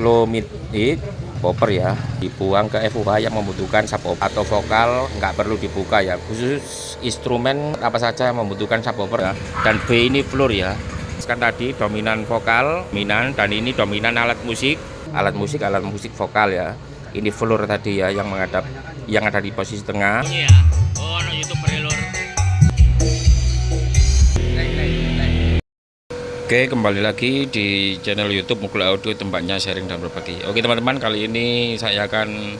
Low mid popper ya, dibuang ke FUH yang membutuhkan subwoofer atau vokal nggak perlu dibuka ya, khusus instrumen apa saja yang membutuhkan subwoofer ya. Dan B ini floor ya, kan tadi dominan vokal dominan, dan ini dominan alat musik vokal ya. Ini floor tadi ya, yang menghadap, yang ada di posisi tengah. Ini ya, oh no YouTube relor. Oke, kembali lagi di channel YouTube Mukul Audio, tempatnya sharing dan berbagi. Oke teman-teman, kali ini saya akan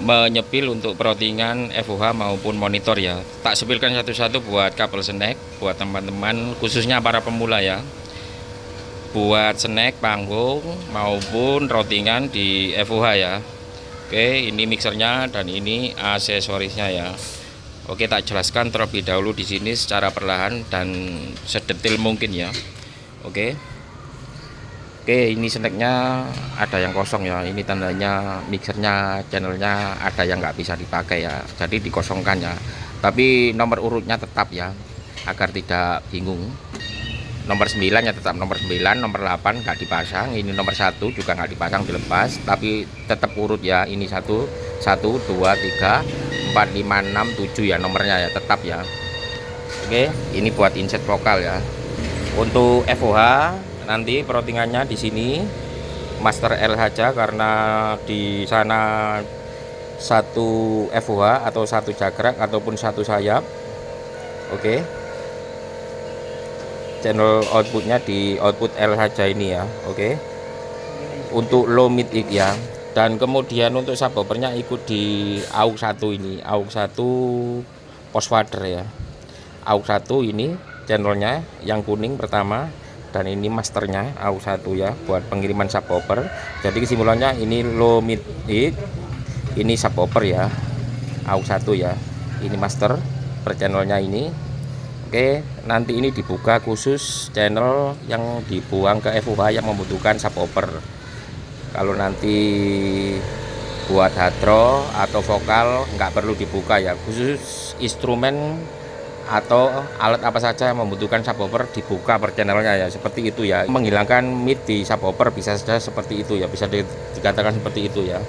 menyepil untuk peroutingan FUH maupun monitor ya. Tak sepilkan satu-satu buat kabel snack, buat teman-teman khususnya para pemula ya. Buat snack, panggung maupun routingan di FUH ya. Oke, ini mixernya dan ini aksesorisnya ya. Oke, tak jelaskan terlebih dahulu di sini secara perlahan dan sedetil mungkin ya. Oke, ini snacknya ada yang kosong ya. Ini tandanya mixernya, channelnya ada yang nggak bisa dipakai ya. Jadi dikosongkan ya. Tapi nomor urutnya tetap ya, agar tidak bingung. Nomor 9 ya tetap nomor 9, nomor 8 nggak dipasang. Ini nomor 1 juga nggak dipasang, dilepas. Tapi tetap urut ya. Ini 1, 2, 3. 4, 5, 6, 7 ya nomornya ya, tetap ya. Oke, ini buat inset vokal ya. Untuk FOH nanti peroutingannya di sini master L saja, karena di sana satu FOH atau satu jagrak ataupun satu sayap. Oke, channel outputnya di output L saja ini ya. Oke, untuk low mid ya. Dan kemudian untuk subwoofernya ikut di AUX 1 ini, AUX 1 postfader ya. AUX 1 ini channelnya yang kuning pertama, dan ini masternya AUX 1 ya, buat pengiriman subwoofer. Jadi kesimpulannya ini low mid, ini subwoofer ya, AUX 1 ya. Ini master per channelnya ini. Oke, nanti ini dibuka khusus channel yang dibuang ke FUH yang membutuhkan subwoofer. Kalau nanti buat hadro atau vokal nggak perlu dibuka ya, khusus instrumen atau alat apa saja yang membutuhkan subwoofer dibuka per channelnya ya, seperti itu ya. Menghilangkan mid di subwoofer bisa saja seperti itu ya, bisa dikatakan seperti itu ya.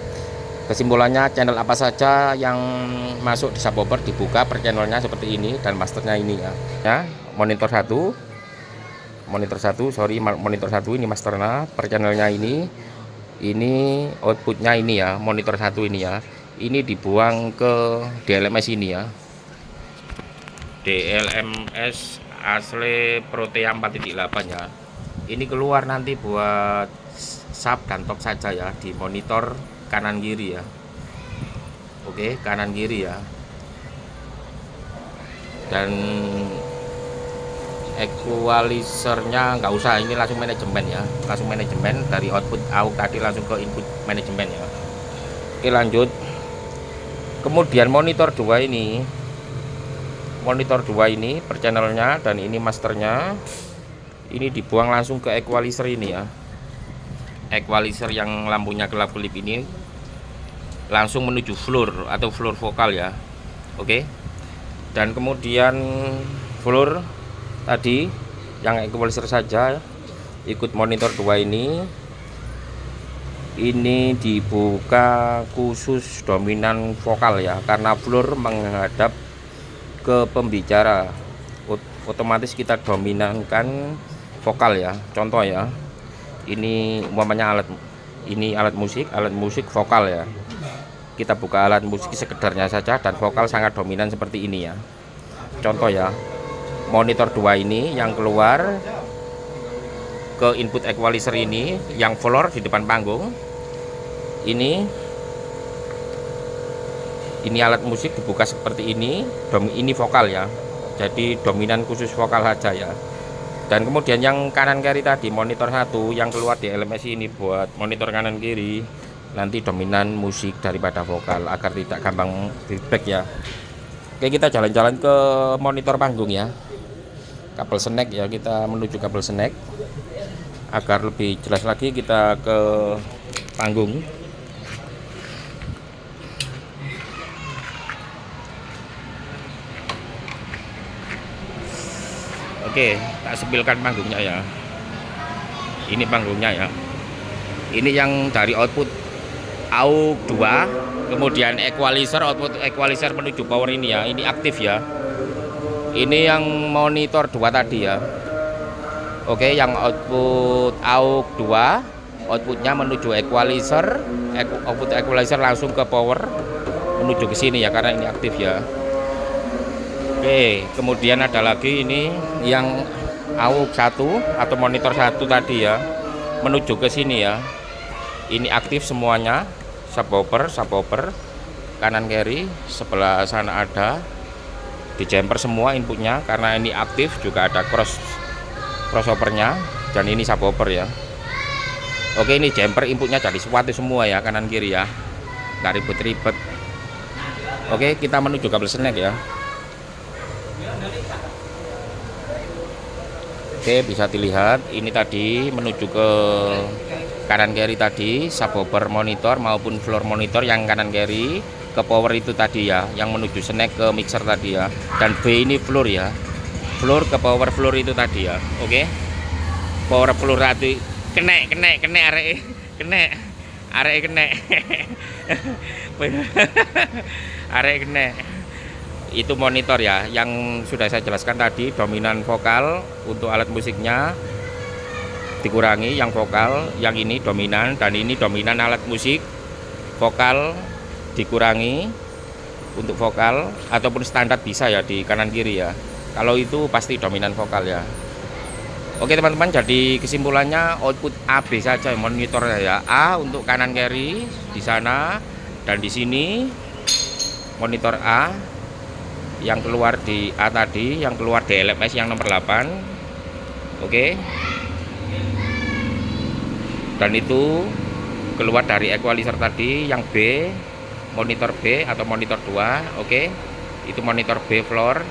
Kesimpulannya, channel apa saja yang masuk di subwoofer dibuka per channelnya seperti ini, dan masternya ini ya. Monitor 1 ini masternya per channelnya ini outputnya ini ya, monitor 1 ini ya. Ini dibuang ke DLMS ini ya, DLMS asli Protea 4.8 ya. Ini keluar nanti buat sub dan top saja ya, di monitor kanan kiri ya. Oke, kanan kiri ya. Dan equalizernya nggak usah, ini langsung manajemen ya, langsung manajemen dari output AUX tadi langsung ke input manajemen ya. Oke, lanjut. Kemudian monitor 2 ini per channelnya, dan ini masternya, ini dibuang langsung ke equalizer ini ya. Equalizer yang lampunya kelap-kelip ini langsung menuju floor atau floor vokal ya. Oke, dan kemudian floor tadi yang equalizer saja ikut monitor 2 ini dibuka khusus dominan vokal ya, karena floor menghadap ke pembicara, otomatis kita dominankan vokal ya. Contoh ya, ini umpamanya alat musik vokal ya, kita buka alat musik sekedarnya saja, dan vokal sangat dominan seperti ini ya. Contoh ya, monitor 2 ini yang keluar ke input equalizer ini, yang floor di depan panggung ini alat musik dibuka seperti ini, ini vokal ya, jadi dominan khusus vokal saja ya. Dan kemudian yang kanan kiri tadi, monitor 1 yang keluar di LMS ini buat monitor kanan kiri, nanti dominan musik daripada vokal, agar tidak gampang feedback ya. Oke, kita jalan-jalan ke monitor panggung ya, kabel snack ya, kita menuju kabel snack agar lebih jelas lagi. Kita ke panggung. Oke, tak sepilkan panggungnya ya, ini panggungnya ya. Ini yang dari output AUX 2, kemudian equalizer, output equalizer menuju power ini ya, ini aktif ya. Ini yang monitor 2 tadi ya. Oke, yang output AUX 2, outputnya menuju equalizer, output equalizer langsung ke power menuju ke sini ya, karena ini aktif ya. Oke, kemudian ada lagi ini yang AUX 1 atau monitor 1 tadi ya, menuju ke sini ya. Ini aktif semuanya, subwoofer, kanan kiri, sebelah sana ada, di jumper semua inputnya karena ini aktif, juga ada crossovernya, dan ini subwoofer ya. Oke, ini jumper inputnya dari suatu semua ya, kanan kiri ya, nggak ribet-ribet. Oke, kita menuju kabel snack ya. Oke, bisa dilihat ini tadi menuju ke kanan kiri tadi, subwoofer monitor maupun floor monitor yang kanan kiri ke power itu tadi ya, yang menuju snack ke mixer tadi ya. Dan B ini floor ya, floor ke power floor itu tadi ya. Oke, power floor tadi kena arek kena arek kena. Itu monitor ya, yang sudah saya jelaskan tadi, dominan vokal untuk alat musiknya dikurangi, yang vokal, yang ini dominan, dan ini dominan alat musik, vokal dikurangi untuk vokal, ataupun standar bisa ya di kanan kiri ya. Kalau itu pasti dominan vokal ya. Oke teman-teman, jadi kesimpulannya output AB saja monitornya ya. A untuk kanan kiri di sana, dan di sini monitor A yang keluar di A tadi, yang keluar di LMS yang nomor 8. Oke, dan itu keluar dari equalizer tadi yang B, monitor B atau monitor 2. Oke, itu monitor B floor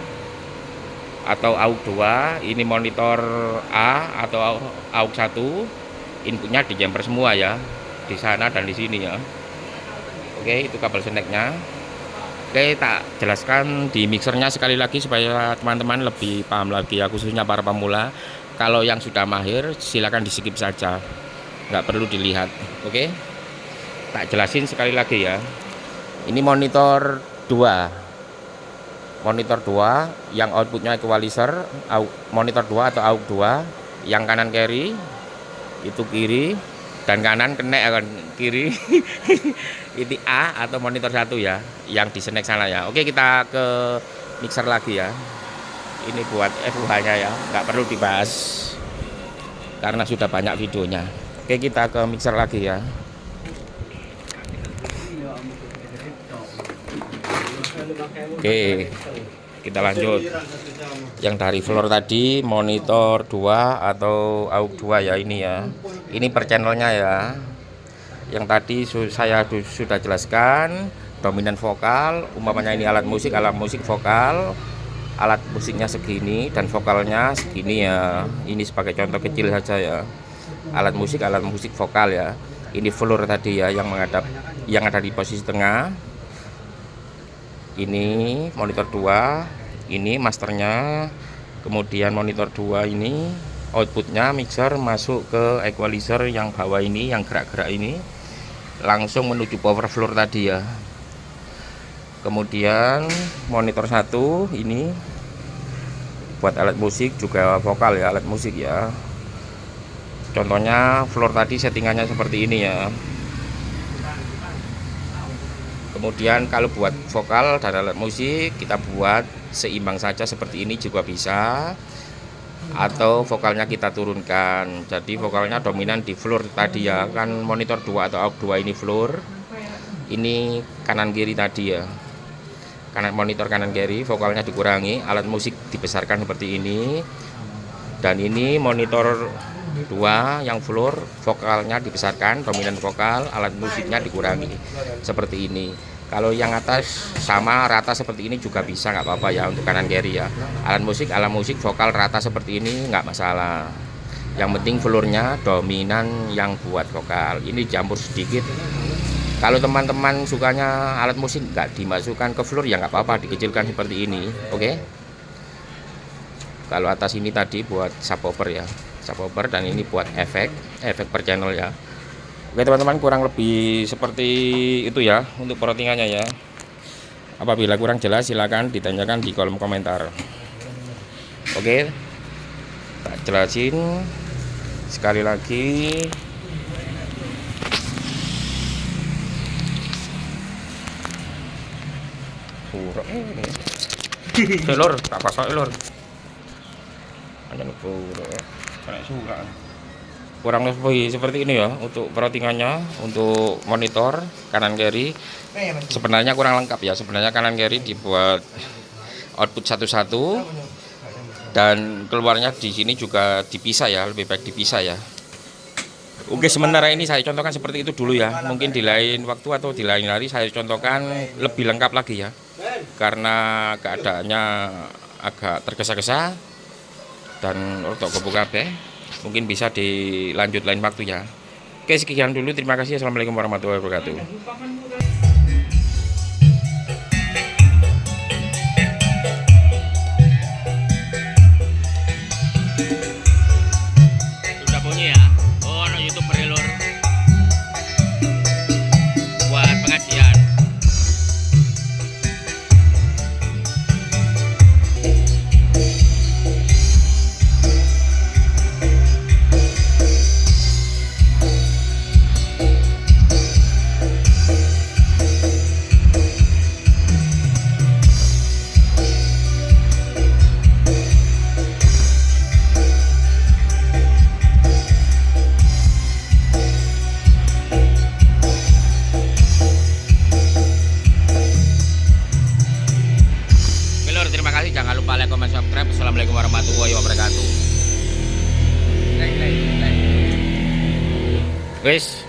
atau AUX 2. Ini monitor A atau AUX 1, inputnya di jumper semua ya, di sana dan di sini ya. Oke, itu kabel snacknya. Oke, tak jelaskan di mixernya sekali lagi supaya teman-teman lebih paham lagi ya, khususnya para pemula. Kalau yang sudah mahir silakan di skip saja, nggak perlu dilihat. Oke, tak jelasin sekali lagi ya. Ini monitor 2, yang outputnya equalizer, monitor 2 atau AUX 2, yang kanan kiri itu kiri dan kanan kena akan kiri. Ini A atau monitor 1 ya, yang di snack sana ya. Oke, kita ke mixer lagi ya. Ini buat FUH nya ya, nggak perlu dibahas karena sudah banyak videonya. Oke, kita ke mixer lagi ya. Oke, kita lanjut. Yang dari floor tadi monitor 2 atau AUX 2 ya, ini ya. Ini per channelnya ya. Yang tadi saya sudah jelaskan, dominan vokal, umpamanya ini alat musik vokal, alat musiknya segini dan vokalnya segini ya. Ini sebagai contoh kecil saja ya. Alat musik vokal ya. Ini floor tadi ya, yang ada di posisi tengah. Ini monitor 2, ini masternya. Kemudian monitor 2 ini outputnya mixer masuk ke equalizer yang bawah ini, yang gerak-gerak ini, langsung menuju power floor tadi ya. Kemudian monitor 1 ini buat alat musik juga vokal ya, alat musik ya. Contohnya floor tadi settingannya seperti ini ya. Kemudian kalau buat vokal dan alat musik kita buat seimbang saja seperti ini juga bisa, atau vokalnya kita turunkan. Jadi vokalnya dominan di floor tadi ya, kan monitor 2 atau AUX 2 ini floor, ini kanan kiri tadi ya, monitor kanan kiri, vokalnya dikurangi, alat musik dibesarkan seperti ini. Dan ini monitor 2 yang floor, vokalnya dibesarkan, dominan vokal, alat musiknya dikurangi seperti ini. Kalau yang atas sama rata seperti ini juga bisa, nggak apa-apa ya untuk kanan kiri ya. Alat musik vokal rata seperti ini nggak masalah. Yang penting floornya dominan yang buat vokal. Ini campur sedikit. Kalau teman-teman sukanya alat musik nggak dimasukkan ke floor ya nggak apa-apa, dikecilkan seperti ini. Oke. Kalau atas ini tadi buat subwoofer ya, subwoofer, dan ini buat efek per channel ya. Oke teman-teman, kurang lebih seperti itu ya untuk plottingannya ya. Apabila kurang jelas silahkan ditanyakan di kolom komentar. Oke, tak jelasin sekali lagi. Buruk ini. Lur, tak pasok lur. Hanya buruk. Kayak surat. Kurang lebih seperti ini ya untuk plottingannya, untuk monitor kanan kiri. Sebenarnya kurang lengkap ya. Sebenarnya kanan kiri dibuat output satu-satu dan keluarnya di sini juga dipisah ya, lebih baik dipisah ya. Oke, sementara ini saya contohkan seperti itu dulu ya. Mungkin di lain waktu atau di lain hari saya contohkan lebih lengkap lagi ya. Karena keadaannya agak tergesa-gesa dan untuk kebuka mungkin bisa dilanjut lain waktu ya. Oke, sekian dulu, terima kasih. Assalamualaikum warahmatullahi wabarakatuh. Sudah bunyi ya. Oh, no YouTube berelur buat pengajian. Terima kasih, jangan lupa like, comment, subscribe. Assalamualaikum warahmatullahi wabarakatuh. Wes.